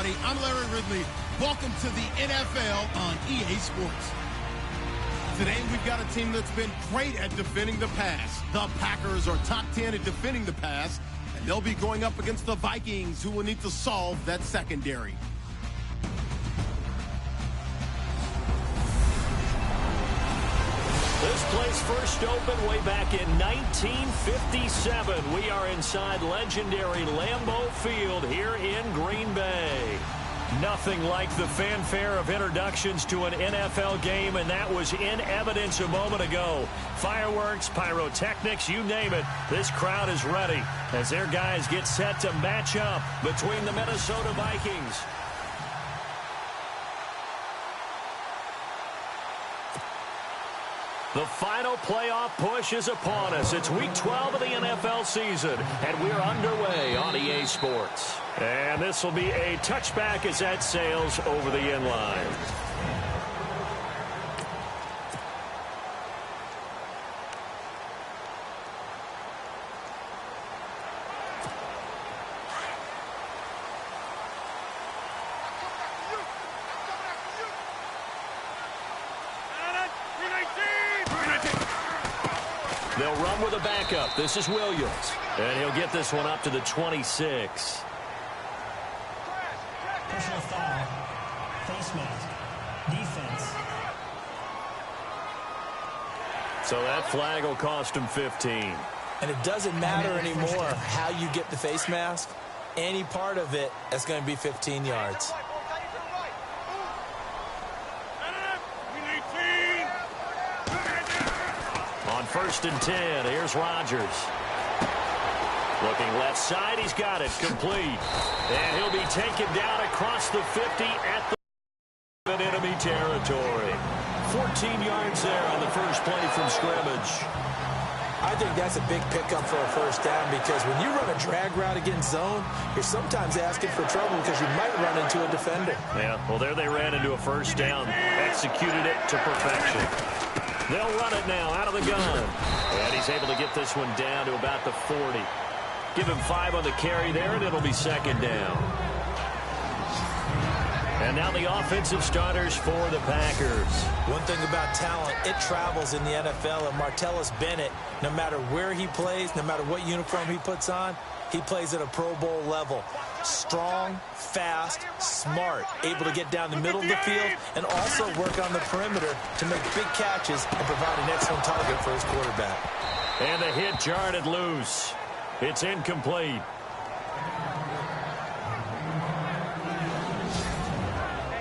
everybody. I'm Larry Ridley. Welcome to the NFL on EA Sports. Today, we've got a team that's been great at defending the pass. The Packers are top 10 at defending the pass, and they'll be going up against the Vikings, who will need to solve that secondary. This place first opened way back in 1957. We are inside legendary Lambeau Field here in Green Bay. Nothing like the fanfare of introductions to an NFL game, and that was in evidence a moment ago. Fireworks, pyrotechnics, you name it. This crowd is ready as their guys get set to match up between the Minnesota Vikings. The final playoff push is upon us. It's week 12 of the NFL season, and we're underway on EA Sports. And this will be a touchback as that sails over the end line. They'll run with a backup. This is Williams. And he'll get this one up to the 26. Personal foul. Face mask. Defense. So that flag will cost him 15. And it doesn't matter anymore how you get the face mask. Any part of it is going to be 15 yards. On 1st and 10, here's Rodgers. Looking left side, he's got it, complete. And he'll be taken down across the 50 at the enemy territory. 14 yards there on the first play from scrimmage. I think that's a big pickup for a first down because when you run a drag route against zone, you're sometimes asking for trouble because you might run into a defender. Yeah, well, there they ran into a first down, executed it to perfection. They'll run it now out of the gun. And he's able to get this one down to about the 40. Give him 5 on the carry there, and it'll be second down. And now the offensive starters for the Packers. One thing about talent, it travels in the NFL, and Martellus Bennett, no matter where he plays, no matter what uniform he puts on, he plays at a Pro Bowl level. Strong, fast, smart, able to get down the middle of the field and also work on the perimeter to make big catches and provide an excellent target for his quarterback. And the hit jarred it loose. It's incomplete.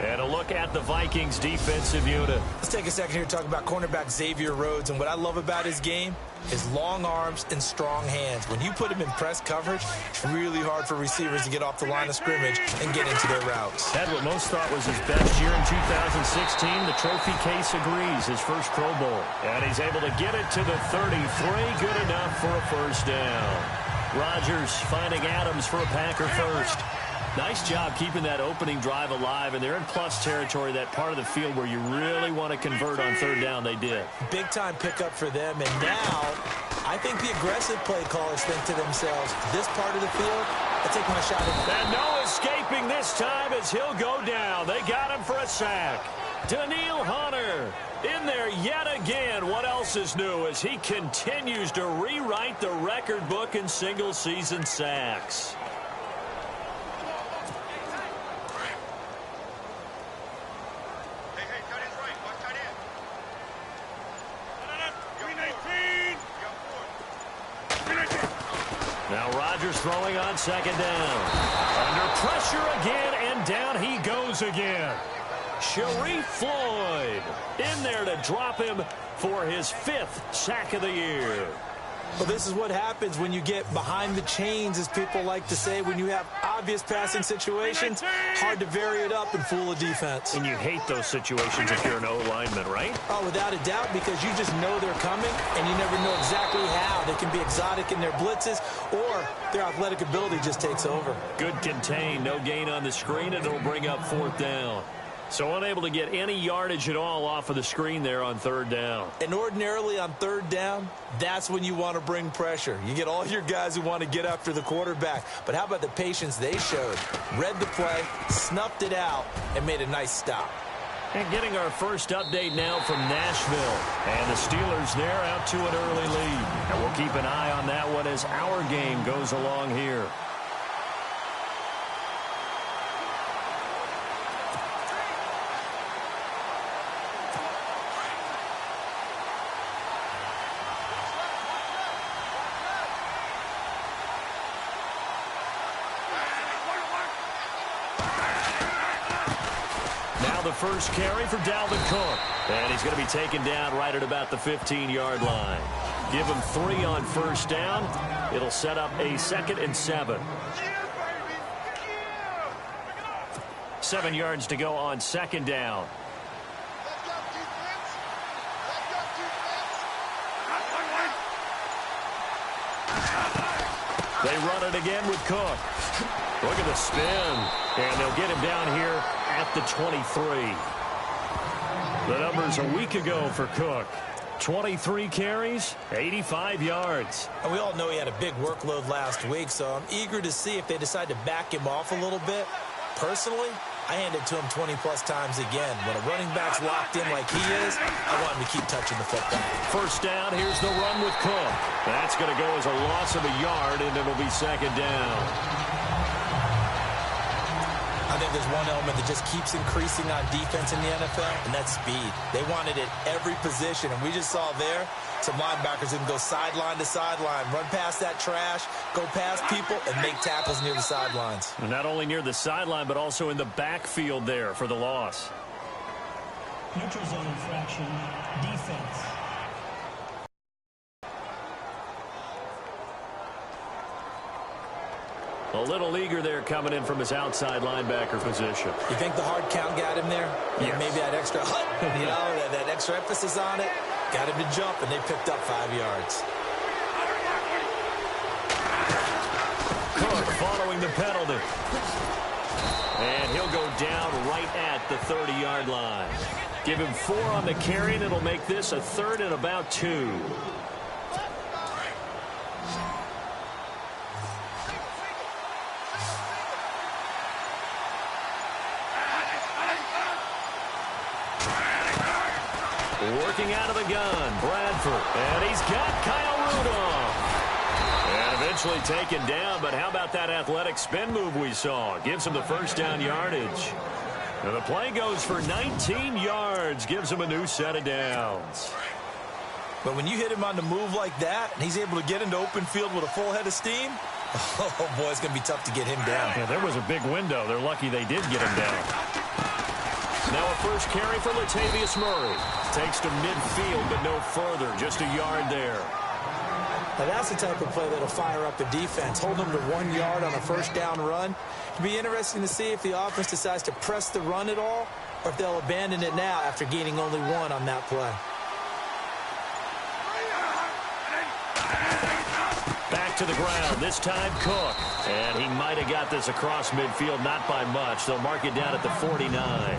And a look at the Vikings defensive unit. Let's take a second here to talk about cornerback Xavier Rhodes. And what I love about his game is long arms and strong hands. When you put him in press coverage, it's really hard for receivers to get off the line of scrimmage and get into their routes. Had what most thought was his best year in 2016. The trophy case agrees, his first Pro Bowl. And he's able to get it to the 33. Good enough for a first down. Rodgers finding Adams for a Packer first. Nice job keeping that opening drive alive, and they're in plus territory, that part of the field where you really want to convert on third down. They did. Big-time pickup for them, and now I think the aggressive play callers think to themselves, this part of the field, I take my shot at. And no escaping this time as he'll go down. They got him for a sack. Daniil Hunter in there yet again. What else is new as he continues to rewrite the record book in single-season sacks. Now Rodgers throwing on second down. Under pressure again, and down he goes again. Sharif Floyd in there to drop him for his 5th sack of the year. Well, this is what happens when you get behind the chains, as people like to say. When you have obvious passing situations, hard to vary it up and fool a defense. And you hate those situations if you're an O-lineman, right? Oh, without a doubt, because you just know they're coming, and you never know exactly how. They can be exotic in their blitzes, or their athletic ability just takes over. Good contain, no gain on the screen, and it'll bring up 4th down. So unable to get any yardage at all off of the screen there on third down. And ordinarily on third down, that's when you want to bring pressure. You get all your guys who want to get after the quarterback. But how about the patience they showed? Read the play, snuffed it out, and made a nice stop. And getting our first update now from Nashville. And the Steelers there out to an early lead. And we'll keep an eye on that one as our game goes along here. The first carry for Dalvin Cook. And he's going to be taken down right at about the 15-yard line. Give him 3 on first down. It'll set up a 2nd and 7. 7 yards to go on 2nd down. They run it again with Cook. Look at the spin. And they'll get him down here at the 23. The numbers a week ago for Cook. 23 carries, 85 yards. And we all know he had a big workload last week, so I'm eager to see if they decide to back him off a little bit. Personally, I hand it to him 20-plus times again. When a running back's locked in like he is, I want him to keep touching the football. First down, here's the run with Cook. That's going to go as a loss of a yard, and it'll be 2nd down. I think there's one element that just keeps increasing on defense in the NFL, and that's speed. They want it at every position, and we just saw there some linebackers who can go sideline to sideline, run past that trash, go past people, and make tackles near the sidelines. Not only near the sideline, but also in the backfield there for the loss. Neutral zone infraction, defense. A little eager there coming in from his outside linebacker position. You think the hard count got him there? Yes. Maybe that extra that extra emphasis on it got him to jump, and they picked up 5 yards. Cook following the penalty. And he'll go down right at the 30-yard line. Give him 4 on the carry, and it'll make this a 3rd and about 2. Working out of the gun, Bradford. And he's got Kyle Rudolph. And eventually taken down, but how about that athletic spin move we saw? Gives him the first down yardage. And the play goes for 19 yards, gives him a new set of downs. But when you hit him on the move like that, and he's able to get into open field with a full head of steam, oh, boy, it's going to be tough to get him down. Yeah, there was a big window. They're lucky they did get him down. Now a first carry for Latavius Murray. Takes to midfield, but no further. Just a yard there. Now that's the type of play that'll fire up the defense. Hold them to 1 yard on a first down run. It'll be interesting to see if the offense decides to press the run at all, or if they'll abandon it now after gaining only 1 on that play. Back to the ground, this time Cook. And he might have got this across midfield, not by much. They'll mark it down at the 49.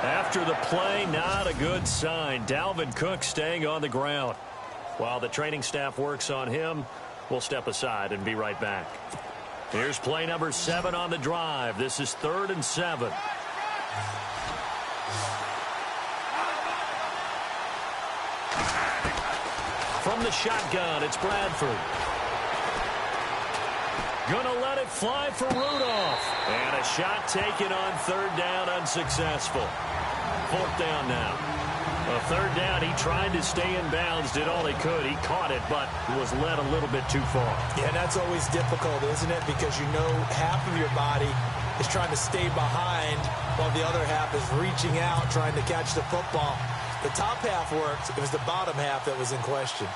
After the play, not a good sign. Dalvin Cook staying on the ground. While the training staff works on him, we'll step aside and be right back. Here's play number 7 on the drive. This is 3rd and 7. From the shotgun, it's Bradford. Gonna let it fly for Rudolph. And a shot taken on 3rd down, unsuccessful. 4th down now. A 3rd down, he tried to stay in bounds, did all he could. He caught it, but was led a little bit too far. Yeah, that's always difficult, isn't it? Because you know half of your body is trying to stay behind while the other half is reaching out, trying to catch the football. The top half worked. It was the bottom half that was in question.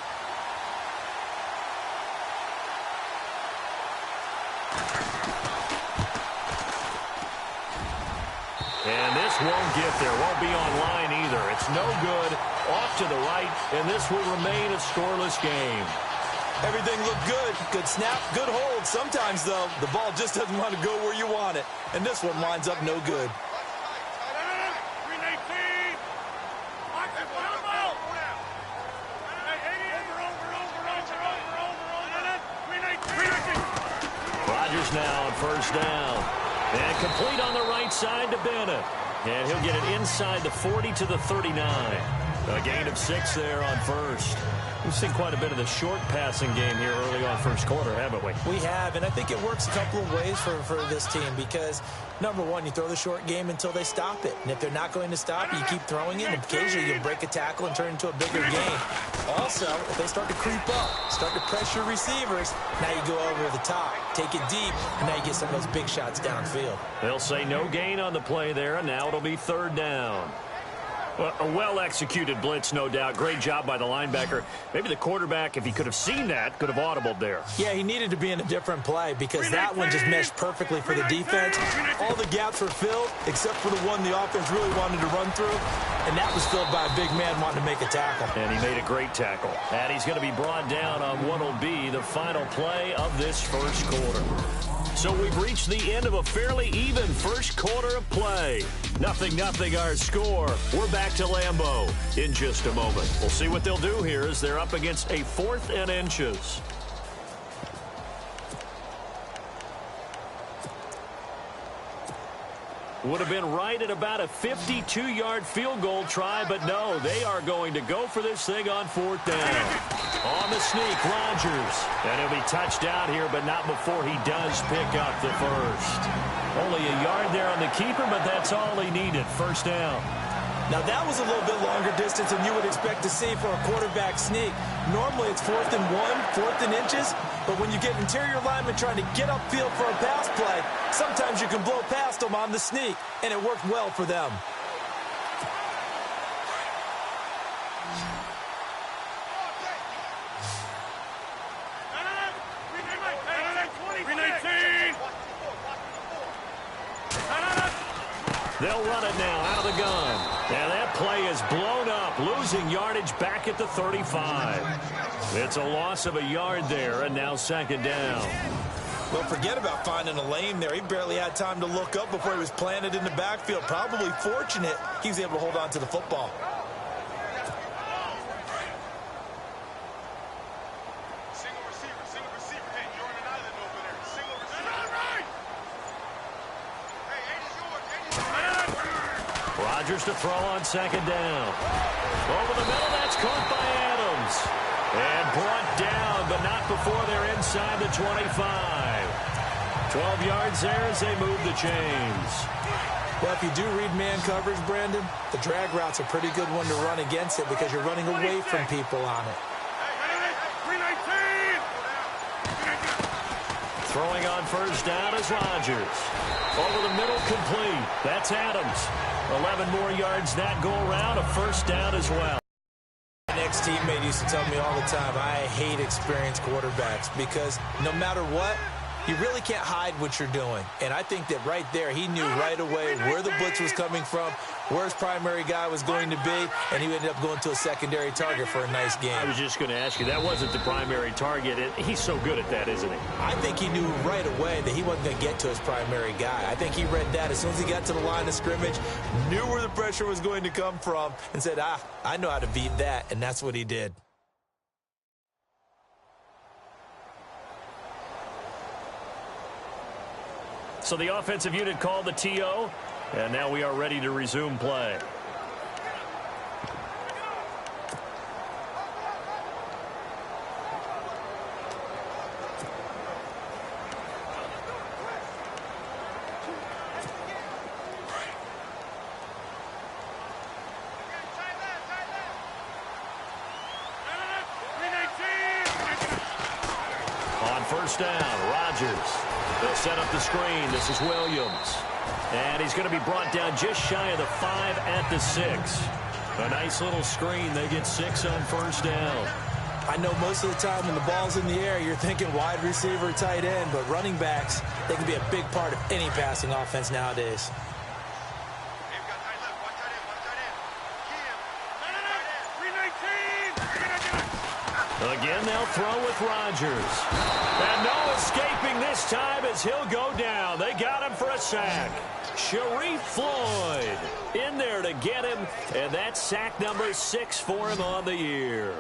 And this won't get there. Won't be online either. It's no good. Off to the right, and this will remain a scoreless game. Everything looked good. Good snap, good hold. Sometimes, though, the ball just doesn't want to go where you want it. And this one winds up no good. Rodgers now on first down. And complete on the right side to Bennett. And he'll get it inside the 40 to the 39. A gain of 6 there on first. We've seen quite a bit of the short passing game here early on first quarter, haven't we? We have, and I think it works a couple of ways for this team because, number one, you throw the short game until they stop it. And if they're not going to stop, you keep throwing it, and occasionally you break a tackle and turn it into a bigger game. Also, if they start to creep up, start to pressure receivers, now you go over the top, take it deep, and now you get some of those big shots downfield. They'll say no gain on the play there, and now it'll be third down. Well, a well-executed blitz, no doubt. Great job by the linebacker. Maybe the quarterback, if he could have seen that, could have audibled there. Yeah, he needed to be in a different play because that one just meshed perfectly for the defense. All the gaps were filled except for the one the offense really wanted to run through, and that was filled by a big man wanting to make a tackle. And he made a great tackle. And he's going to be brought down on what will be the final play of this first quarter. So we've reached the end of a fairly even first quarter of play. 0-0 our score. We're back to Lambeau in just a moment. We'll see what they'll do here as they're up against a 4th and inches. Would have been right at about a 52-yard field goal try, but no, they are going to go for this thing on 4th down. On the sneak, Rodgers. And he'll be touched out here, but not before he does pick up the first. Only a yard there on the keeper, but that's all he needed. First down. Now, that was a little bit longer distance than you would expect to see for a quarterback sneak. Normally, it's 4th and 1, 4th and inches. But when you get interior linemen trying to get upfield for a pass play, sometimes you can blow past them on the sneak, and it worked well for them. They'll run it now out of the gun. And that play is blown up, losing yardage back at the 35. It's a loss of a yard there, and now second down. Well, forget about finding a lane there. He barely had time to look up before he was planted in the backfield. Probably fortunate he was able to hold on to the football. Rodgers to throw on second down. Over the middle, that's caught by Adams. And brought down, but not before they're inside the 25. 12 yards there as they move the chains. Well, if you do read man coverage, Brandon, the drag route's a pretty good one to run against it because you're running away from people on it. Throwing on first down is Rodgers. Over the middle, complete. That's Adams. 11 more yards that go around, a first down as well. My ex-teammate used to tell me all the time, I hate experienced quarterbacks because no matter what, you really can't hide what you're doing. And I think that right there, he knew right away where the blitz was coming from, where his primary guy was going to be, and he ended up going to a secondary target for a nice game. I was just going to ask you, that wasn't the primary target. He's so good at that, isn't he? I think he knew right away that he wasn't going to get to his primary guy. I think he read that as soon as he got to the line of scrimmage, knew where the pressure was going to come from, and said, I know how to beat that, and that's what he did. So the offensive unit called the TO, and now we are ready to resume play. On first down, Rodgers. They'll set up the screen. This is Williams. And he's going to be brought down just shy of the 5 at the 6. A nice little screen. They get 6 on first down. I know most of the time when the ball's in the air, you're thinking wide receiver, tight end, but running backs, they can be a big part of any passing offense nowadays. Again, they'll throw with Rodgers. And no escaping this time as he'll go down. They got him for a sack. Sharif Floyd in there to get him, and that's sack number 6 for him on the year.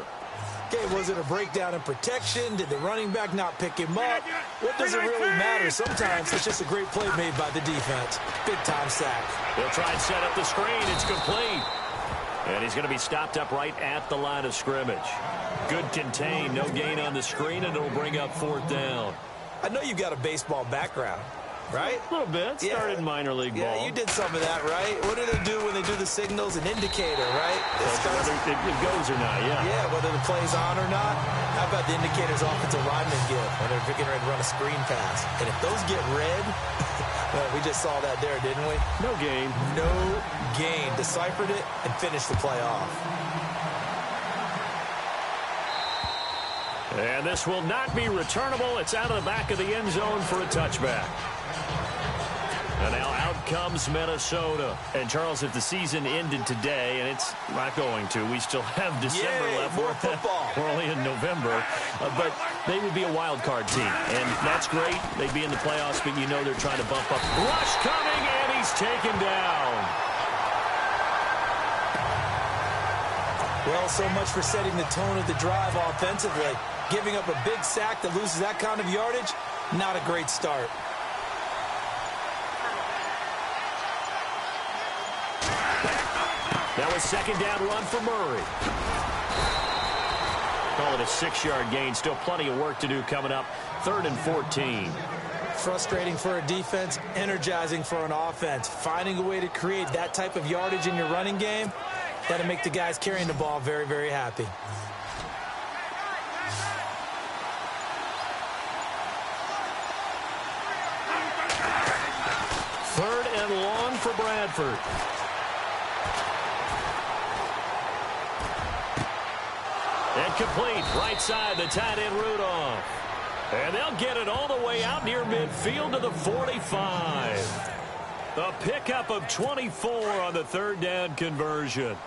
Okay, was it a breakdown in protection? Did the running back not pick him up? What does it really matter? Sometimes it's just a great play made by the defense. Big-time sack. They'll try and set up the screen. It's complete. And he's going to be stopped up right at the line of scrimmage. Good contain, no gain on the screen, and it'll bring up 4th down. I know you've got a baseball background, right? A little bit. Started minor league ball. Yeah, you did some of that, right? What do they do when they do the signals? An indicator, right? Whether it goes or not, yeah. Yeah, whether the play's on or not. How about the indicators offensive linemen give when they're getting ready to run a screen pass? And if those get red, well, we just saw that there, didn't we? No gain. No gain. Deciphered it and finished the play off. And this will not be returnable. It's out of the back of the end zone for a touchback. And now out comes Minnesota. And, Charles, if the season ended today, and it's not going to, we still have December left. More football. We're only in November. But they would be a wild card team. And that's great. They'd be in the playoffs, but you know they're trying to bump up. Rush coming, and he's taken down. Well, so much for setting the tone of the drive offensively. Giving up a big sack that loses that kind of yardage, not a great start. That was 2nd down run for Murray. Call it a 6-yard gain. Still plenty of work to do coming up. 3rd and 14. Frustrating for a defense, energizing for an offense. Finding a way to create that type of yardage in your running game, that'll make the guys carrying the ball very, very happy. 3rd and long for Bradford. Incomplete. Right side, the tight end Rudolph. And they'll get it all the way out near midfield to the 45. A pickup of 24 on the 3rd down conversion.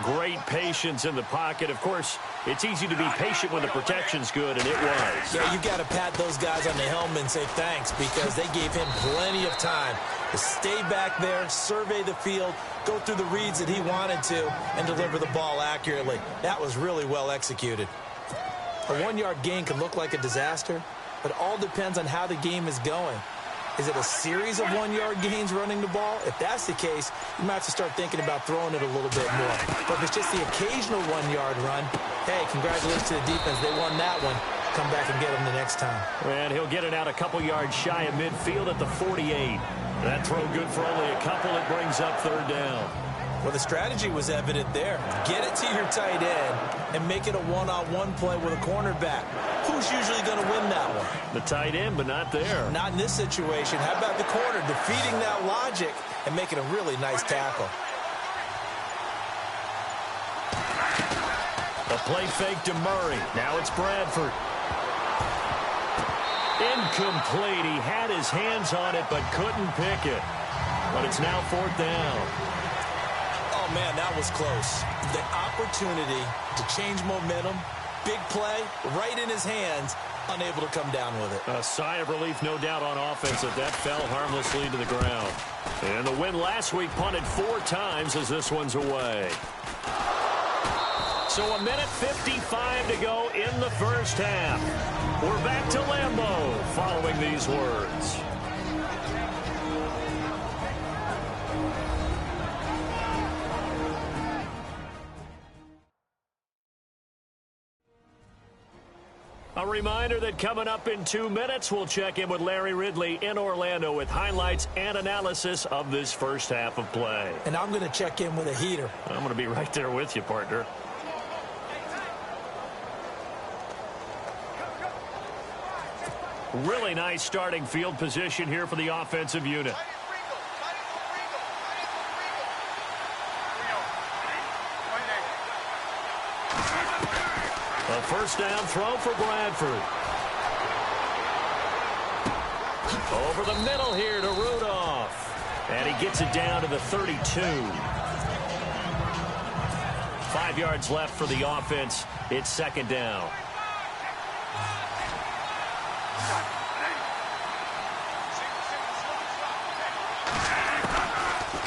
Great patience in the pocket. Of course, it's easy to be patient when the protection's good, and it was. Yeah, you've got to pat those guys on the helmet and say thanks because they gave him plenty of time to stay back there, survey the field, go through the reads that he wanted to, and deliver the ball accurately. That was really well executed. A 1-yard gain can look like a disaster, but it all depends on how the game is going. Is it a series of 1-yard gains running the ball? If that's the case, you might have to start thinking about throwing it a little bit more. But if it's just the occasional 1-yard run, hey, congratulations to the defense. They won that one. Come back and get them the next time. And he'll get it out a couple yards shy of midfield at the 48. That throw good for only a couple. It brings up 3rd down. Well, the strategy was evident there. Get it to your tight end and make it a one-on-one play with a cornerback. Who's usually going to win that one? The tight end, but not there. Not in this situation. How about the corner defeating that logic and making a really nice tackle? A play fake to Murray. Now it's Bradford. Incomplete. He had his hands on it but couldn't pick it. But it's now 4th down. Oh, man, that was close. The opportunity to change momentum, big play, right in his hands, unable to come down with it. A sigh of relief, no doubt, on offense that fell harmlessly to the ground. And the win last week punted 4 times as this one's away. So 1:55 to go in the first half. We're back to Lambeau following these words. A reminder that coming up in 2 minutes, we'll check in with Larry Ridley in Orlando with highlights and analysis of this first half of play. And I'm going to check in with a heater. I'm going to be right there with you, partner. Really nice starting field position here for the offensive unit. A first down throw for Bradford. Over the middle here to Rudolph. And he gets it down to the 32. 5 yards left for the offense. It's second down.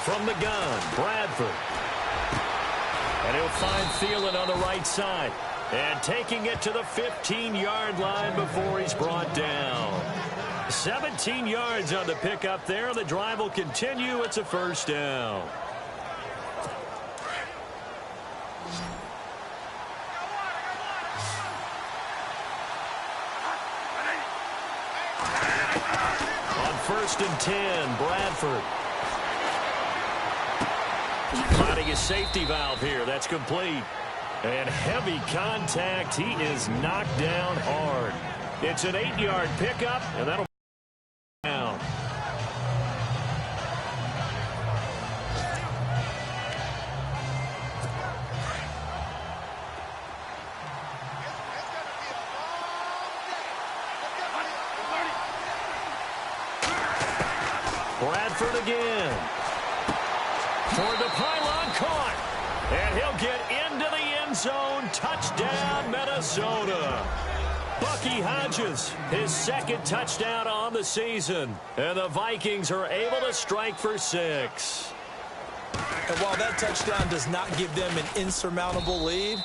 From the gun, Bradford. And he'll find Thielen on the right side. And taking it to the 15-yard line before he's brought down. 17 yards on the pickup there. The drive will continue. It's a first down. On 1st and 10, Bradford. Finding a safety valve here. That's complete. And heavy contact. He is knocked down hard. It's an 8-yard pickup, and that'll be down. Bradford again. Toward the pylon, caught. And he'll get into the end zone. Touchdown, Minnesota. Bucky Hodges, his second touchdown on the season. And the Vikings are able to strike for 6. And while that touchdown does not give them an insurmountable lead,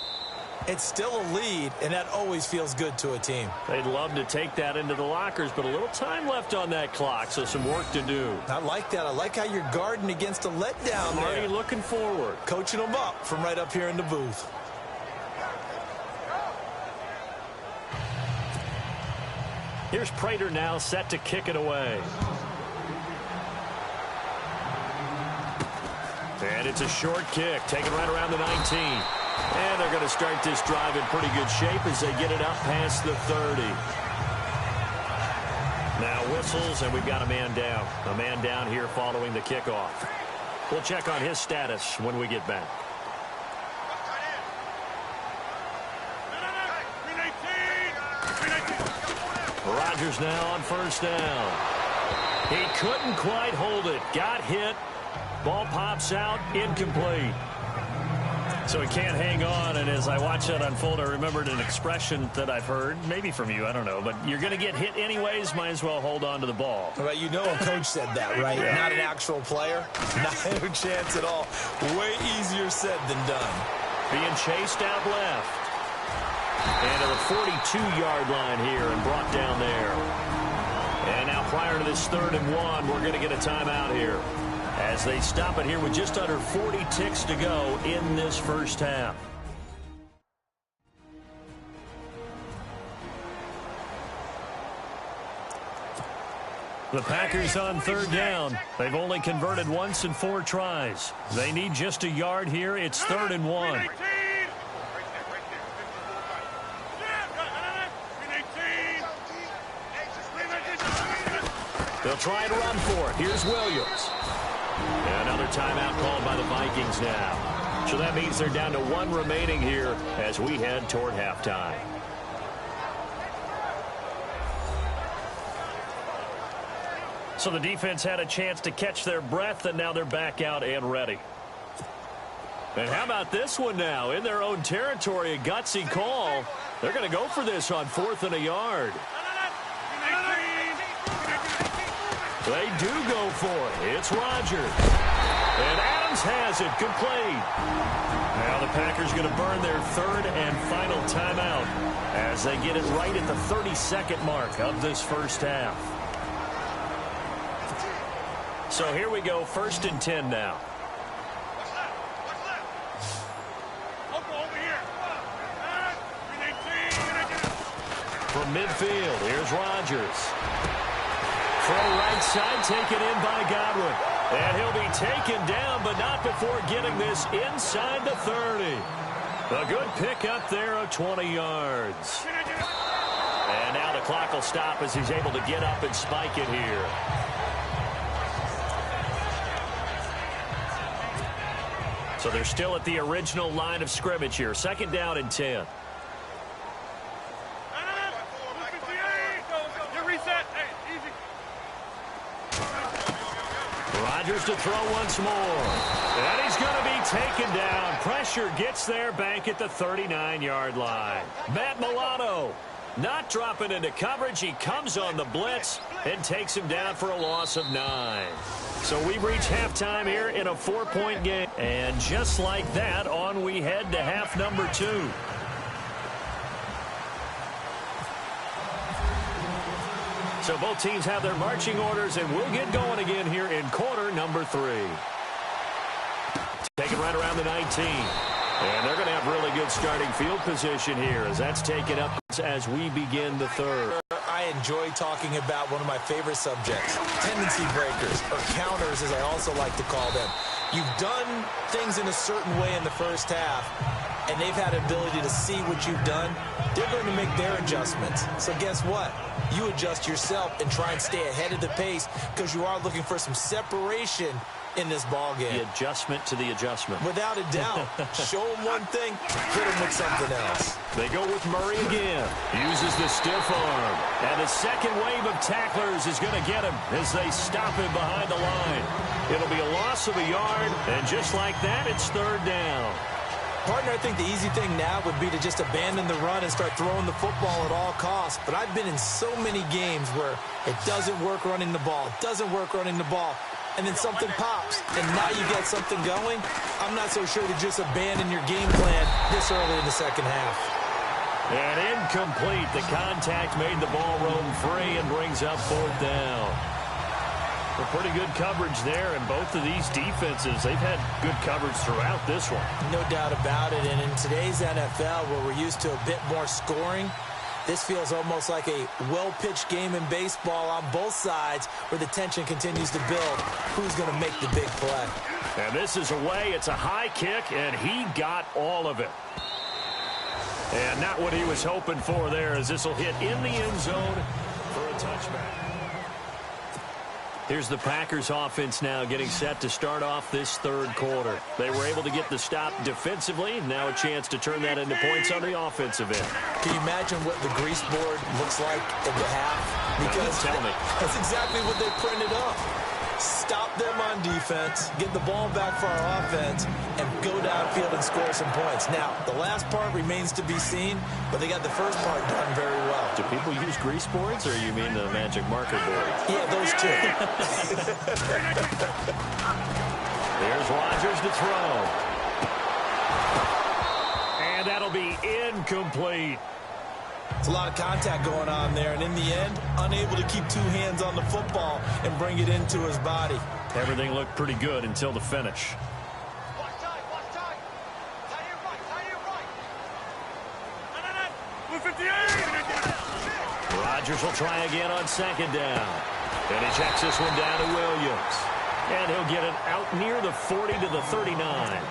it's still a lead, and that always feels good to a team. They'd love to take that into the lockers, but a little time left on that clock, so some work to do. I like that. I like how you're guarding against a letdown there. Already looking forward. Coaching them up from right up here in the booth. Here's Prater now set to kick it away. And it's a short kick, taken right around the 19. And they're going to start this drive in pretty good shape as they get it up past the 30. Now whistles, and we've got a man down. A man down here following the kickoff. We'll check on his status when we get back. Rodgers now on 1st down. He couldn't quite hold it. Got hit. Ball pops out. Incomplete. So he can't hang on, and as I watch that unfold, I remembered an expression that I've heard, maybe from you, I don't know, but you're going to get hit anyways, might as well hold on to the ball. Well, you know a coach said that, right? Yeah. Not an actual player. Not a chance at all. Way easier said than done. Being chased out left. And to the 42-yard line here and brought down there. And now prior to this 3rd and 1, we're going to get a timeout here as they stop it here with just under 40 ticks to go in this first half. The Packers on 3rd down. They've only converted once in 4 tries. They need just a yard here. It's 3rd and 1. They'll try and run for it. Here's Williams. And another timeout called by the Vikings now. So that means they're down to 1 remaining here as we head toward halftime. So the defense had a chance to catch their breath, and now they're back out and ready. And how about this one now? In their own territory, a gutsy call. They're going to go for this on 4th and a yard. They do go for it. It's Rodgers. And Adams has it complete. Now the Packers going to burn their 3rd and final timeout as they get it right at the 32nd mark of this first half. So here we go, 1st and 10 now. From midfield, here's Rodgers. From right side, taken in by Godwin. And he'll be taken down, but not before getting this inside the 30. A good pickup there of 20 yards. And now the clock will stop as he's able to get up and spike it here. So they're still at the original line of scrimmage here. 2nd down and 10. Rodgers to throw once more. And he's going to be taken down. Pressure gets there back at the 39-yard line. Matt Milano not dropping into coverage. He comes on the blitz and takes him down for a loss of 9. So we've reached halftime here in a 4-point game. And just like that, on we head to half number 2. So both teams have their marching orders, and we'll get going again here in quarter number 3. Taken right around the 19. And they're going to have really good starting field position here as that's taken up as we begin the third. I enjoy talking about one of my favorite subjects, tendency breakers, or counters as I also like to call them. You've done things in a certain way in the first half, and they've had the ability to see what you've done. They're going to make their adjustments. So guess what? You adjust yourself and try and stay ahead of the pace because you are looking for some separation in this ball game. The adjustment to the adjustment. Without a doubt. Show them one thing, hit them with something else. They go with Murray again. Uses the stiff arm. And the second wave of tacklers is going to get him as they stop him behind the line. It'll be a loss of a yard, and just like that, it's third down. Partner, I think the easy thing now would be to just abandon the run and start throwing the football at all costs. But I've been in so many games where it doesn't work running the ball, and then something pops, and now you get something going. I'm not so sure to just abandon your game plan this early in the second half. And incomplete. The contact made the ball roam free and brings up fourth down. Well, pretty good coverage there, and both of these defenses, they've had good coverage throughout this one. No doubt about it, and in today's NFL, where we're used to a bit more scoring, this feels almost like a well-pitched game in baseball on both sides where the tension continues to build. Who's going to make the big play? And this is away. It's a high kick, and he got all of it. And not what he was hoping for there, as this will hit in the end zone for a touchback. Here's the Packers offense now getting set to start off this third quarter. They were able to get the stop defensively. Now a chance to turn that into points on the offensive end. Can you imagine what the grease board looks like at the half? Because tell me. That's exactly what they printed up. Stop them on defense, get the ball back for our offense, and go downfield and score some points. Now, the last part remains to be seen, but they got the first part done very well. Do people use grease boards, or you mean the magic marker board? Yeah, those two. Here's Rodgers to throw. And that'll be incomplete. It's a lot of contact going on there, and in the end, unable to keep two hands on the football and bring it into his body. Everything looked pretty good until the finish. Rodgers will try again on second down. And he checks this one down to Williams. And he'll get it out near the 40 to the 39.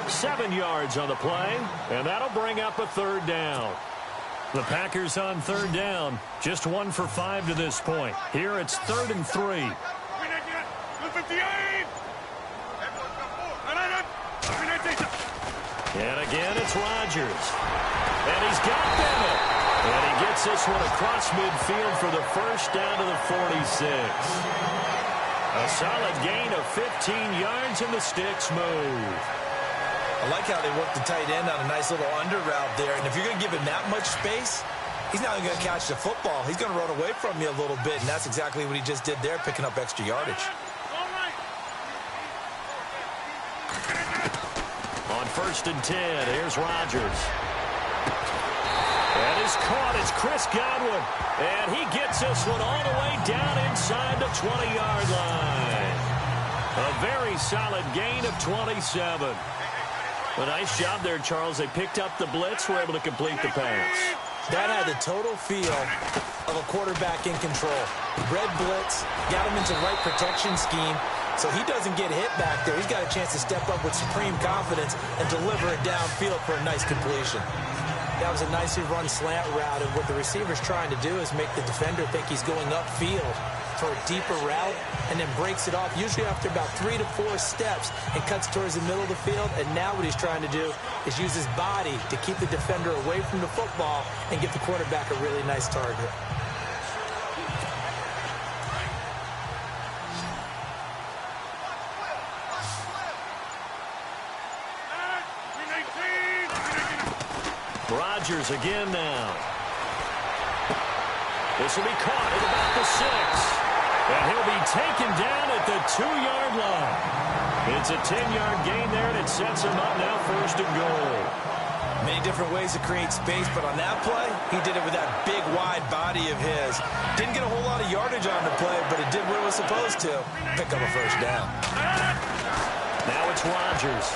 7 yards on the play, and that'll bring up a third down. The Packers on third down, just 1 for 5 to this point. Here it's 3rd and 3. And again, it's Rodgers. And he's got Bennett. And he gets this one across midfield for the first down to the 46. A solid gain of 15 yards, and the sticks move. I like how they work the tight end on a nice little under route there. And if you're going to give him that much space, he's not going to catch the football. He's going to run away from you a little bit, and that's exactly what he just did there, picking up extra yardage. On 1st and 10, here's Rodgers. And he's caught. It's Chris Godwin. And he gets this one all the way down inside the 20-yard line. A very solid gain of 27. A nice job there, Charles. They picked up the blitz, were able to complete the pass. That had the total feel of a quarterback in control. Red blitz, got him into the right protection scheme, so he doesn't get hit back there. He's got a chance to step up with supreme confidence and deliver it downfield for a nice completion. That was a nicely run slant route, and what the receiver's trying to do is make the defender think he's going upfield for a deeper route, and then breaks it off, usually after about 3 to 4 steps, and cuts towards the middle of the field. And now what he's trying to do is use his body to keep the defender away from the football and give the quarterback a really nice target. Rodgers again now. This will be caught at about the 6. And he'll be taken down at the 2-yard line. It's a 10-yard gain there, and it sets him up now 1st and goal. Many different ways to create space, but on that play, he did it with that big, wide body of his. Didn't get a whole lot of yardage on the play, but it did what it was supposed to. Pick up a 1st down. Now it's Rodgers.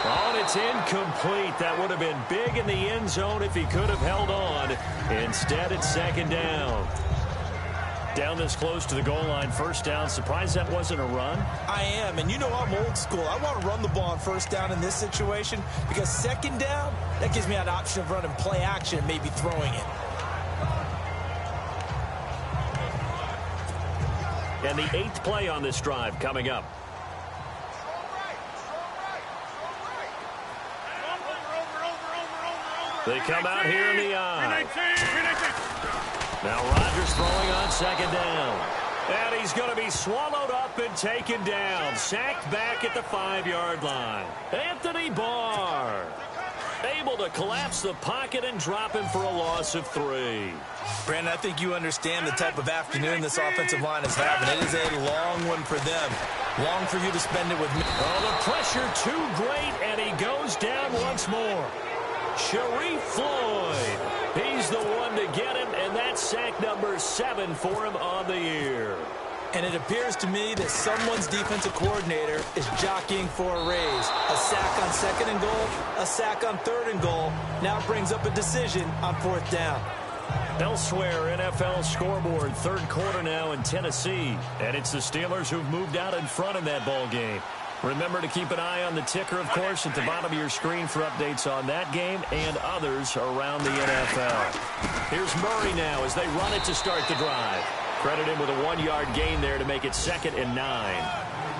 Oh, and it's incomplete. That would have been big in the end zone if he could have held on. Instead, it's 2nd down. Down this close to the goal line, 1st down. Surprised that wasn't a run? I am, and you know I'm old school. I want to run the ball on 1st down in this situation because 2nd down, that gives me an option of running play action and maybe throwing it. And the 8th play on this drive coming up. They come out here in the eye. Now Rodgers throwing on 2nd down. And he's going to be swallowed up and taken down. Sacked back at the 5-yard line. Anthony Barr able to collapse the pocket and drop him for a loss of 3. Brandon, I think you understand the type of afternoon this offensive line is having. It is a long one for them. Long for you to spend it with me. Oh, the pressure too great, and he goes down once more. Sharif Floyd. He's the one to get him, and that's sack number 7 for him on the year. And it appears to me that someone's defensive coordinator is jockeying for a raise. A sack on 2nd and goal, a sack on 3rd and goal. Now brings up a decision on 4th down. Elsewhere, NFL scoreboard, 3rd quarter now in Tennessee. And it's the Steelers who've moved out in front in that ball game. Remember to keep an eye on the ticker, of course, at the bottom of your screen for updates on that game and others around the NFL. Here's Murray now as they run it to start the drive. Credit him with a 1-yard gain there to make it 2nd and 9.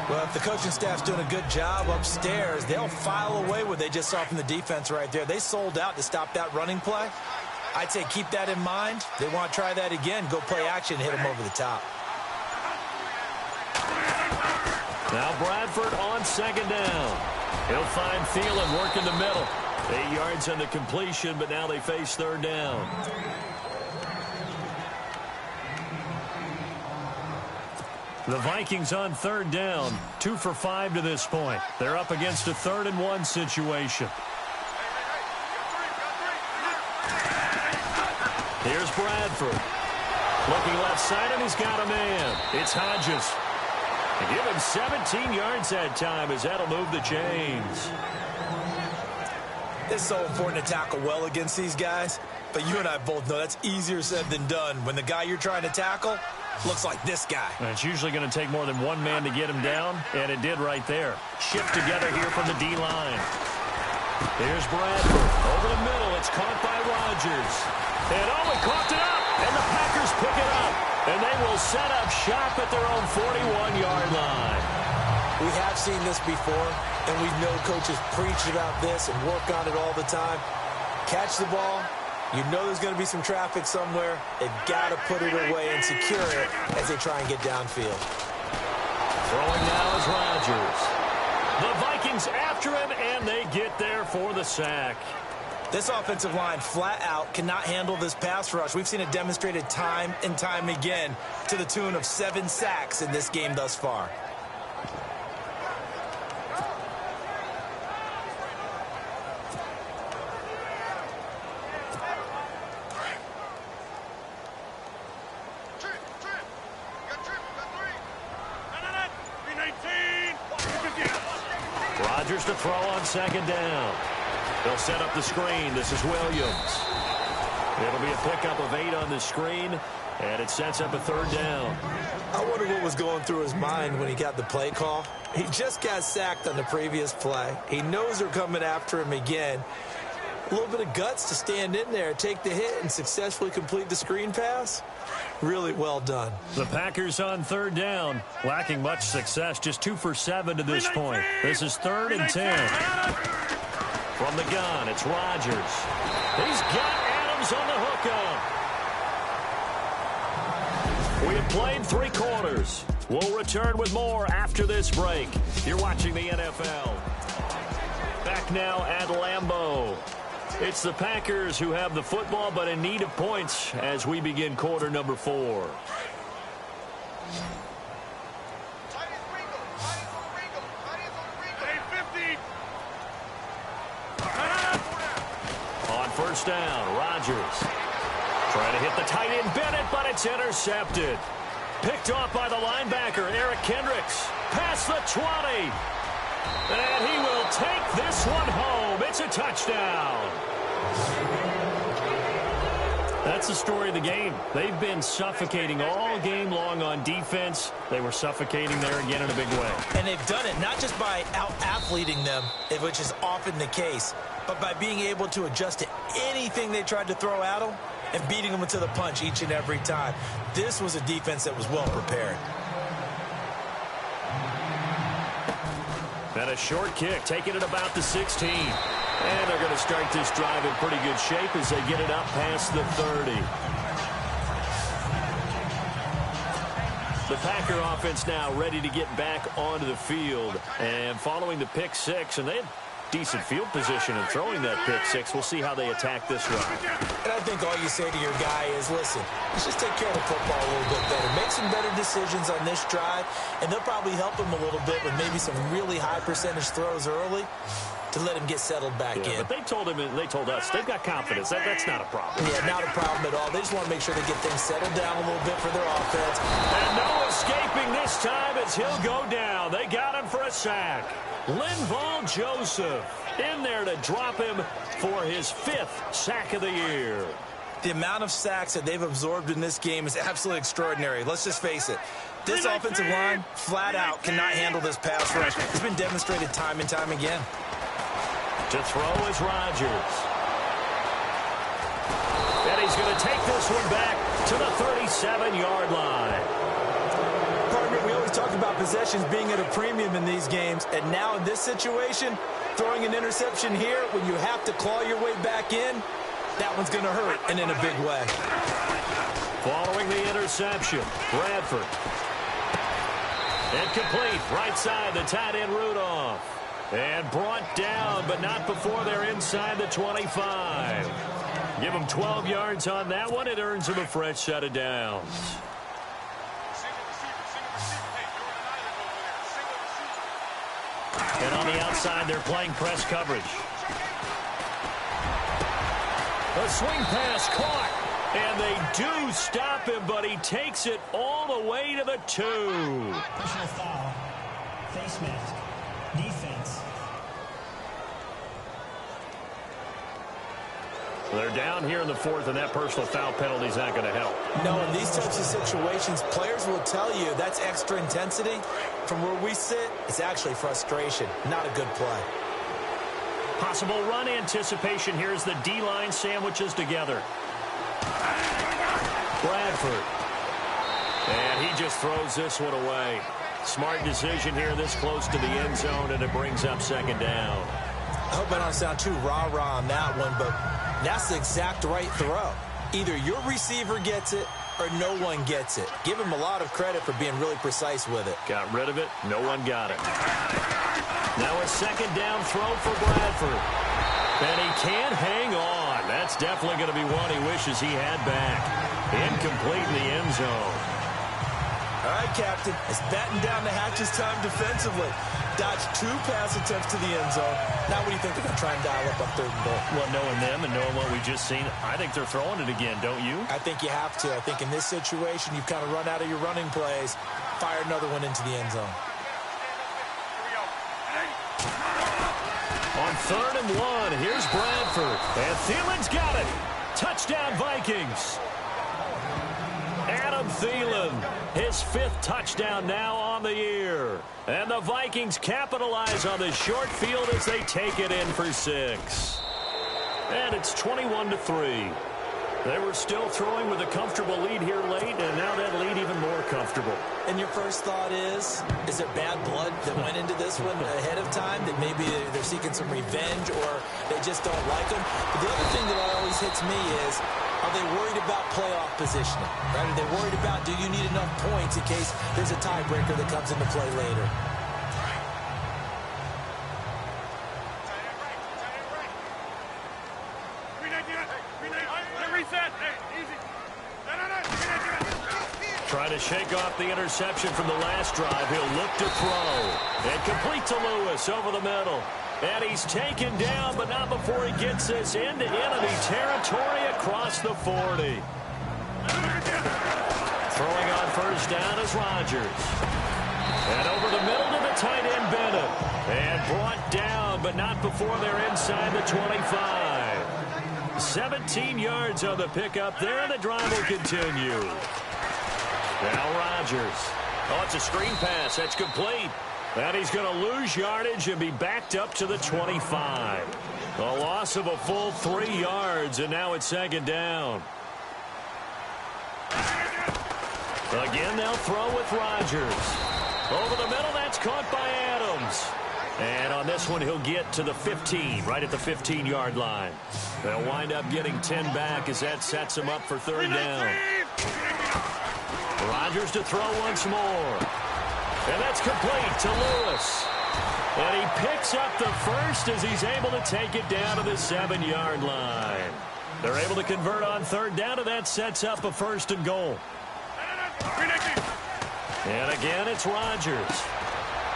Well, if the coaching staff's doing a good job upstairs, they'll file away what they just saw from the defense right there. They sold out to stop that running play. I'd say keep that in mind. They want to try that again. Go play action, hit them over the top. Now Bradford on 2nd down. He'll find Thielen working the middle. 8 yards on the completion, but now they face 3rd down. The Vikings on 3rd down, 2 for 5 to this point. They're up against a 3rd and 1 situation. Here's Bradford. Looking left side, and he's got a man. It's Hodges. Give him 17 yards that time as that'll move the chains. It's so important to tackle well against these guys, but you and I both know that's easier said than done when the guy you're trying to tackle looks like this guy. And it's usually going to take more than one man to get him down, and it did right there. Shift together here from the D-line. Here's Bradford. Over the middle, it's caught by Rodgers. And he caught it up, and the Packers pick it up. And they will set up shop at their own 41-yard line. We have seen this before, and we know coaches preach about this and work on it all the time. Catch the ball. You know there's going to be some traffic somewhere. They've got to put it away and secure it as they try and get downfield. Throwing now is Rodgers. The Vikings after him, and they get there for the sack. This offensive line flat out cannot handle this pass rush. We've seen it demonstrated time and time again to the tune of 7 sacks in this game thus far. Rodgers to throw on 2nd down. They'll set up the screen. This is Williams. It'll be a pickup of 8 on the screen, and it sets up a 3rd down. I wonder what was going through his mind when he got the play call. He just got sacked on the previous play. He knows they're coming after him again. A little bit of guts to stand in there, take the hit, and successfully complete the screen pass. Really well done. The Packers on 3rd down, lacking much success, just 2 for 7 to this point. This is 3rd and 10. From the gun, it's Rodgers. He's got Adams on the hookup. We have played 3 quarters. We'll return with more after this break. You're watching the NFL. Back now at Lambeau. It's the Packers who have the football, but in need of points as we begin quarter number 4. On first down, Rodgers trying to hit the tight end Bennett, but it's intercepted. Picked off by the linebacker, Eric Kendricks. Past the 20. And he will take this one home. It's a touchdown. That's the story of the game. They've been suffocating all game long on defense. They were suffocating there again in a big way. And they've done it not just by out-athleting them, which is often the case, but by being able to adjust to anything they tried to throw at them and beating them to the punch each and every time. This was a defense that was well prepared. And a short kick, taking it about the 16. And they're going to start this drive in pretty good shape as they get it up past the 30. The Packer offense now ready to get back onto the field. And following the pick 6, and they had decent field position in throwing that pick 6. We'll see how they attack this drive. And I think all you say to your guy is, listen, let's just take care of the football a little bit better. Make some better decisions on this drive, and they'll probably help him a little bit with maybe some really high percentage throws early to let him get settled back in. But they told him, and they told us, they've got confidence. That's not a problem. Yeah, not a problem at all. They just want to make sure they get things settled down a little bit for their offense. And no escaping this time as he'll go down. They got him for a sack. Linval Joseph in there to drop him for his 5th sack of the year. The amount of sacks that they've absorbed in this game is absolutely extraordinary. Let's just face it. This offensive line, flat out, cannot handle this pass rush. It's been demonstrated time and time again. To throw is Rodgers. And he's going to take this one back to the 37-yard line. Partner, we always talk about possessions being at a premium in these games, and now in this situation, throwing an interception here when you have to claw your way back in, that one's going to hurt, and in a big way. Following the interception, Bradford. Incomplete, right side, the tight end Rudolph. And brought down, but not before they're inside the 25. Give them 12 yards on that one. It earns them a fresh set of downs. And on the outside, they're playing press coverage. A swing pass caught. And they do stop him, but he takes it all the way to the 2. Personal foul. Face mask. Defense. They're down here in the 4th, and that personal foul penalty is not going to help. No, in these types of situations, players will tell you that's extra intensity. From where we sit, it's actually frustration, not a good play. Possible run anticipation here as the D-line sandwiches together. Bradford. And he just throws this one away. Smart decision here this close to the end zone, and it brings up 2nd down. I hope I don't sound too rah-rah on that one, but that's the exact right throw. Either your receiver gets it or no one gets it. Give him a lot of credit for being really precise with it. Got rid of it. No one got it. Now a 2nd down throw for Bradford. And he can't hang on. That's definitely going to be one he wishes he had back. Incomplete in the end zone. All right, Captain. It's batten down the hatches time defensively. Dodged 2 pass attempts to the end zone. Now what do you think they're going to try and dial up on 3rd and goal? Well, knowing them and knowing what we just seen, I think they're throwing it again, don't you? I think you have to. I think in this situation, you've kind of run out of your running plays. Fire another one into the end zone. On 3rd and 1, here's Bradford. And Thielen's got it. Touchdown, Vikings. Adam Thielen, his 5th touchdown now on the year. And the Vikings capitalize on the short field as they take it in for 6. And it's 21-3. They were still throwing with a comfortable lead here late, and now that lead even more comfortable. And your first thought is there bad blood that went into this one ahead of time, that maybe they're seeking some revenge or they just don't like them? But the other thing that always hits me is, are they worried about playoff positioning? Right? Are they worried about, do you need enough points in case there's a tiebreaker that comes into play later? Trying to shake off the interception from the last drive. He'll look to throw. And complete to Lewis over the middle. And he's taken down, but not before he gets this into enemy territory across the 40. Throwing on first down is Rodgers. And over the middle to the tight end, Bennett. And brought down, but not before they're inside the 25. 17 yards on the pickup there, and the drive will continue. Now Rodgers. Oh, it's a screen pass. That's complete. And he's going to lose yardage and be backed up to the 25. A loss of a full 3 yards, and now it's second down. Again, they'll throw with Rodgers. Over the middle, that's caught by Adams. And on this one, he'll get to the 15, right at the 15-yard line. They'll wind up getting 10 back as that sets him up for third down. Rodgers to throw once more. And that's complete to Lewis. And he picks up the first as he's able to take it down to the 7-yard line. They're able to convert on third down, and that sets up a first and goal. And again, it's Rodgers.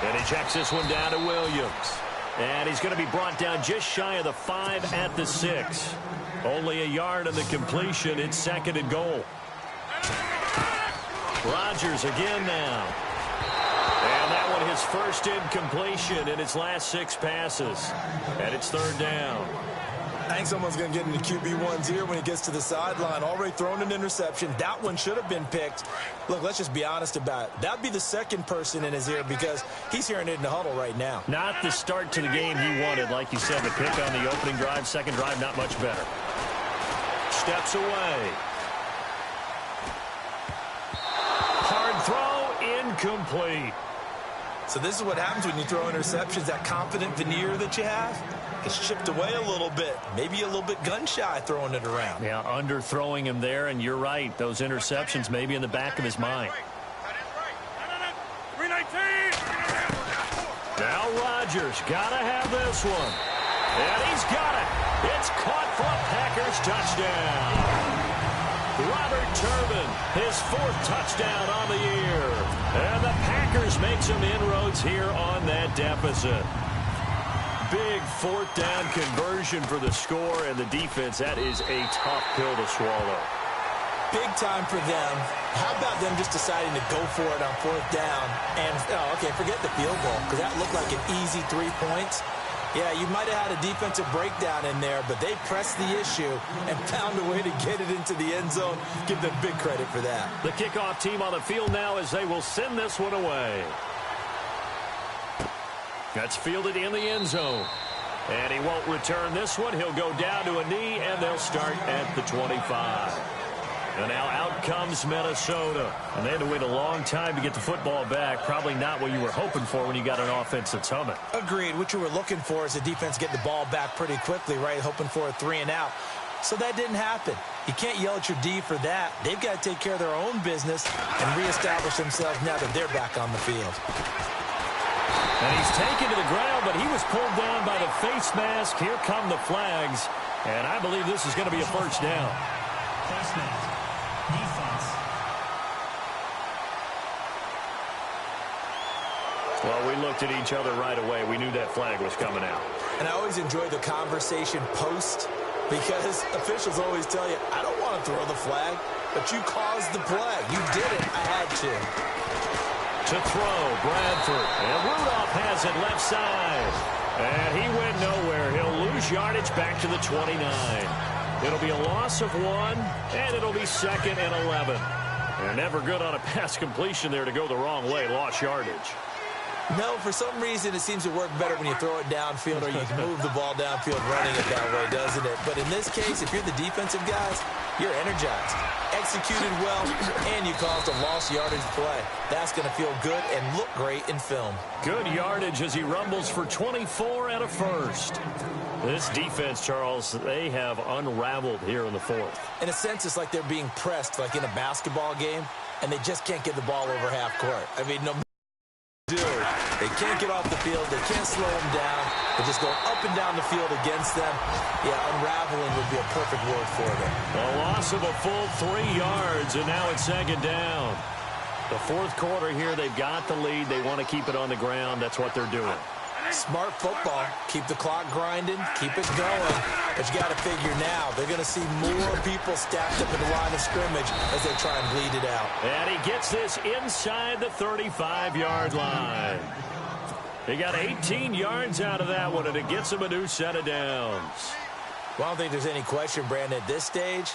And he checks this one down to Williams. And he's going to be brought down just shy of the 5 at the 6. Only a yard on the completion. It's second and goal. Rodgers again now. And that one his first incompletion in his last 6 passes. And it's third down. I think someone's going to get into QB1's ear when he gets to the sideline. Already thrown an interception. That one should have been picked. Look, let's just be honest about it. That would be the second person in his ear because he's hearing it in the huddle right now. Not the start to the game he wanted. Like you said, the pick on the opening drive, second drive, not much better. Steps away. Hard throw, incomplete. So this is what happens when you throw interceptions. That confident veneer that you have gets chipped away a little bit. Maybe a little bit gun-shy throwing it around. Yeah, underthrowing him there, and you're right. Those interceptions may be in the back of his mind. Now Rodgers got to have this one. And he's got it. It's caught for a Packers touchdown. Robert Turbin, his 4th touchdown on the year. And the Packers make some inroads here on that deficit. Big 4th down conversion for the score, and the defense, that is a tough pill to swallow. Big time for them. How about them just deciding to go for it on 4th down? And, okay, forget the field goal, because that looked like an easy 3 points. Yeah, you might have had a defensive breakdown in there, but they pressed the issue and found a way to get it into the end zone. Give them big credit for that. The kickoff team on the field now as they will send this one away. That's fielded in the end zone. And he won't return this one. He'll go down to a knee, and they'll start at the 25. And now out comes Minnesota. And they had to wait a long time to get the football back. Probably not what you were hoping for when you got an offense that's humming. Agreed. What you were looking for is the defense get the ball back pretty quickly, right? Hoping for a 3 and out. So that didn't happen. You can't yell at your D for that. They've got to take care of their own business and reestablish themselves now that they're back on the field. And he's taken to the ground, but he was pulled down by the face mask. Here come the flags. And I believe this is going to be a first down. Face mask. Defense. Well, we looked at each other right away. We knew that flag was coming out. And I always enjoy the conversation post because officials always tell you, I don't want to throw the flag, but you caused the play. You did it. I had to. To throw, Bradford. And Rudolph has it left side. And he went nowhere. He'll lose yardage back to the 29. It'll be a loss of 1, and it'll be second and 11. They're never good on a pass completion there to go the wrong way. Lost yardage. No, for some reason it seems to work better when you throw it downfield or you move the ball downfield running it that way, doesn't it? But in this case, if you're the defensive guys, you're energized, executed well, and you caused a lost yardage play. That's going to feel good and look great in film. Good yardage as he rumbles for 24 and a first. This defense, Charles, they have unraveled here in the 4th. In a sense, it's like they're being pressed like in a basketball game, and they just can't get the ball over half court. I mean, no matter. They can't get off the field. They can't slow them down. They're just going up and down the field against them. Yeah, unraveling would be a perfect word for them. A loss of a full 3 yards, and now it's second down. The fourth quarter here, they've got the lead. They want to keep it on the ground. That's what they're doing. Smart football. Keep the clock grinding. Keep it going. But you got to figure now, they're going to see more people stacked up in the line of scrimmage as they try and bleed it out. And he gets this inside the 35-yard line. He got 18 yards out of that one, and it gets him a new set of downs. Well, I don't think there's any question, Brandon, at this stage,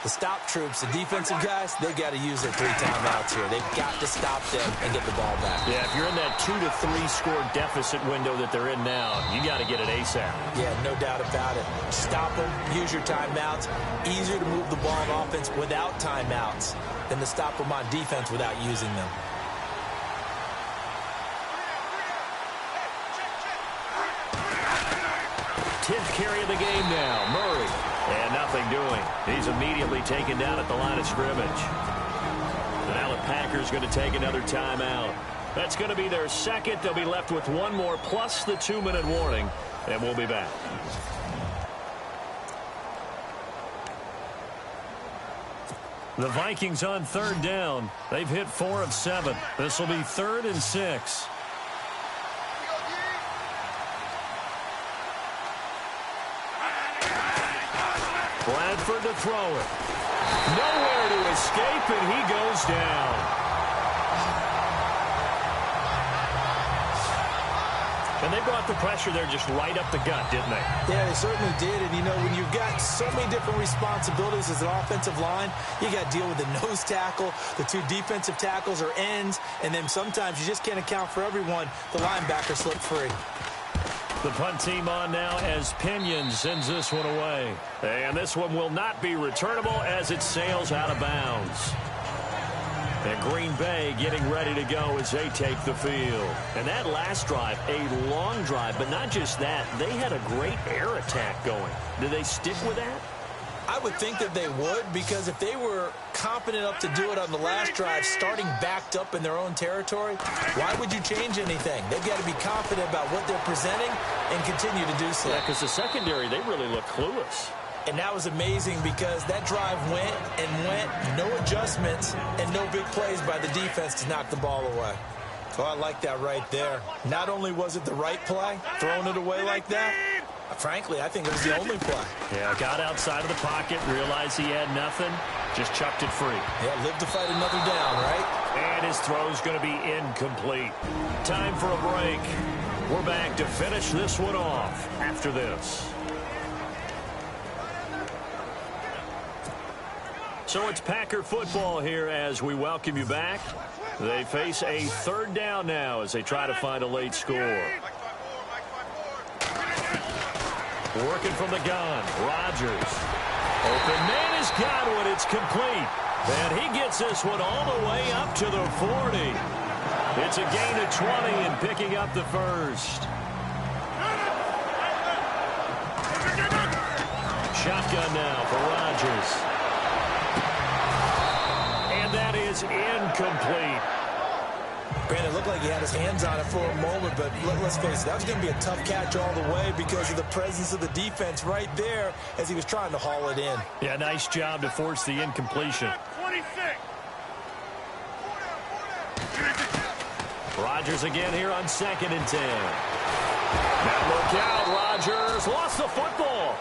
the stop troops, the defensive guys, they've got to use their 3 timeouts here. They've got to stop them and get the ball back. Yeah, if you're in that 2 to 3 score deficit window that they're in now, you got to get it ASAP. Yeah, no doubt about it. Stop them, use your timeouts. Easier to move the ball on offense without timeouts than to stop them on defense without using them. Tenth carry of the game now. Murray. And nothing doing. He's immediately taken down at the line of scrimmage. And now the Packers going to take another timeout. That's going to be their second. They'll be left with one more plus the 2-minute warning. And we'll be back. The Vikings on third down. They've hit 4 of 7. This will be 3rd and 6. Bradford to throw it. Nowhere to escape, and he goes down. And they brought the pressure there just right up the gut, didn't they? Yeah, they certainly did. And, you know, when you've got so many different responsibilities as an offensive line, you got to deal with the nose tackle, the 2 defensive tackles or ends, and then sometimes you just can't account for everyone. The linebacker slipped free. The punt team on now as Pinion sends this one away. And this one will not be returnable as it sails out of bounds. And Green Bay getting ready to go as they take the field. And that last drive, a long drive, but not just that. They had a great air attack going. Do they stick with that? I would think that they would, because if they were competent enough to do it on the last drive, starting backed up in their own territory, why would you change anything? They've got to be confident about what they're presenting and continue to do so. Yeah, because the secondary, they really look clueless. And that was amazing because that drive went and went, no adjustments, and no big plays by the defense to knock the ball away. So I like that right there. Not only was it the right play, throwing it away like that, frankly, I think it was the only play. Yeah, got outside of the pocket, realized he had nothing, just chucked it free. Yeah, live to fight another down, right? And his throw's going to be incomplete. Time for a break. We're back to finish this one off after this. So it's Packer football here as we welcome you back. They face a 3rd down now as they try to find a late score. Working from the gun, Rodgers. Open man has got one. It's complete. And he gets this one all the way up to the 40. It's a gain of 20 and picking up the first. Shotgun now for Rodgers. And that is incomplete. Brandon, it looked like he had his hands on it for a moment, but let's face it, that was going to be a tough catch all the way because of the presence of the defense right there as he was trying to haul it in. Yeah, nice job to force the incompletion. 26. Rodgers again here on 2nd and 10. Now look out, Rodgers lost the football.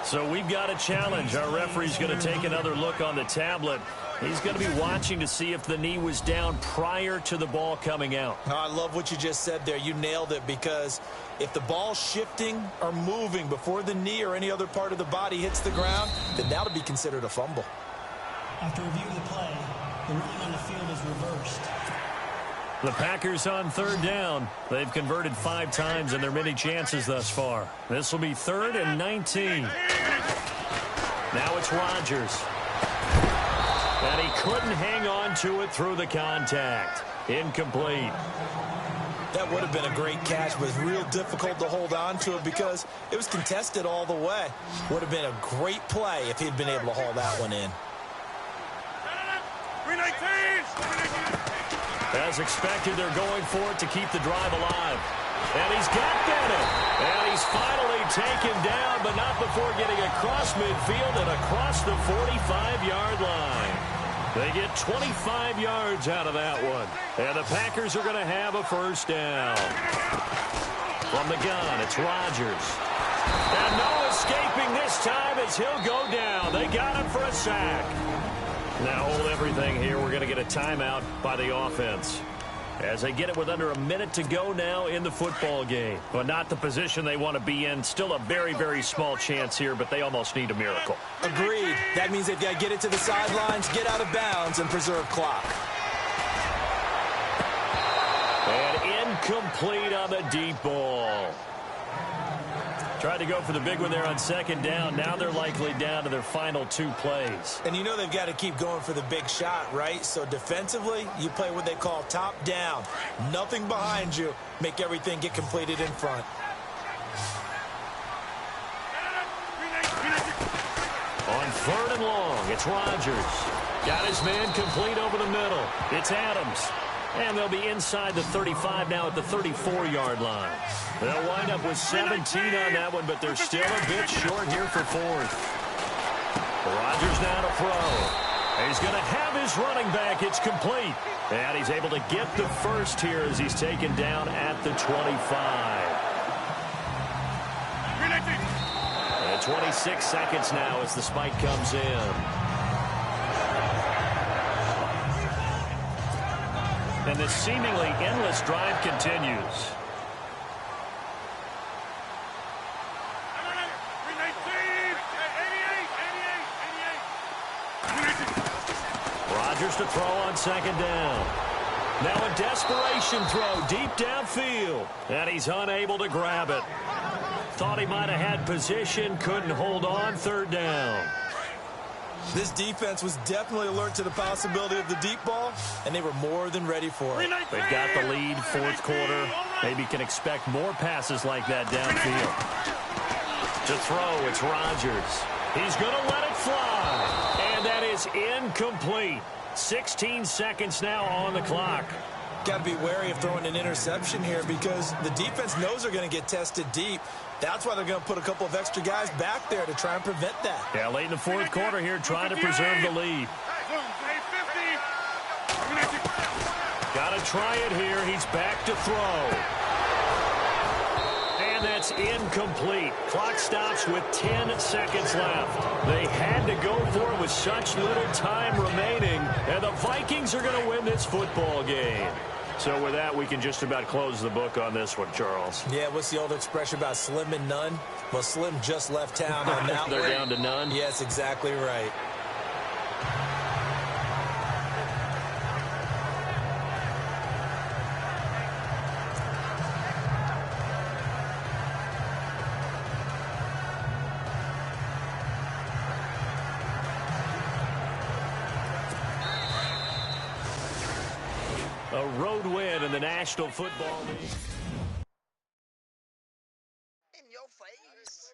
So we've got a challenge. Our referee's going to take another look on the tablet. He's going to be watching to see if the knee was down prior to the ball coming out. Oh, I love what you just said there. You nailed it, because if the ball's shifting or moving before the knee or any other part of the body hits the ground, then that'll be considered a fumble. After reviewing the play, the ruling on the field is reversed. The Packers on 3rd down. They've converted 5 times in their many chances thus far. This will be 3rd and 19. Now it's Rodgers. And he couldn't hang on to it through the contact. Incomplete. That would have been a great catch, but it's real difficult to hold on to it because it was contested all the way. Would have been a great play if he'd been able to haul that one in. As expected, they're going for it to keep the drive alive. And he's got Bennett. And he's finally taken down, but not before getting across midfield and across the 45-yard line. They get 25 yards out of that one. And the Packers are going to have a first down. From the gun, it's Rodgers. And no escaping this time as he'll go down. They got him for a sack. Now hold everything here. We're going to get a timeout by the offense. As they get it with under a minute to go now in the football game. But not the position they want to be in. Still a very, very small chance here, but they almost need a miracle. Agreed. That means they've got to get it to the sidelines, get out of bounds, and preserve clock. And incomplete on the deep ball. Tried to go for the big one there on second down. Now they're likely down to their final 2 plays. And you know they've got to keep going for the big shot, right? So defensively, you play what they call top down. Nothing behind you. Make everything get completed in front. On 3rd and long, it's Rodgers. Got his man complete over the middle. It's Adams. And they'll be inside the 35 now at the 34-yard line. They'll wind up with 17 on that one, but they're still a bit short here for 4th. Rodgers now to throw. He's going to have his running back. It's complete. And he's able to get the first here as he's taken down at the 25. And 26 seconds now as the spike comes in. And this seemingly endless drive continues. Rodgers to throw on second down. Now a desperation throw deep downfield. And he's unable to grab it. Thought he might have had position, couldn't hold on, 3rd down. This defense was definitely alert to the possibility of the deep ball, and they were more than ready for it. They've got the lead, 4th quarter. Maybe can expect more passes like that downfield. To throw, it's Rodgers. He's going to let it fly. And that is incomplete. 16 seconds now on the clock. Got to be wary of throwing an interception here because the defense knows they're going to get tested deep. That's why they're going to put a couple of extra guys back there to try and prevent that. Yeah, late in the 4th quarter here, trying to preserve the lead. Got to try it here. He's back to throw. And that's incomplete. Clock stops with 10 seconds left. They had to go for it with such little time remaining. And the Vikings are going to win this football game. So with that, we can just about close the book on this one, Charles. Yeah, what's the old expression about slim and none? Well, Slim just left town on that They're one. down to none? Yes, exactly right. A road win in the National Football League. In your face.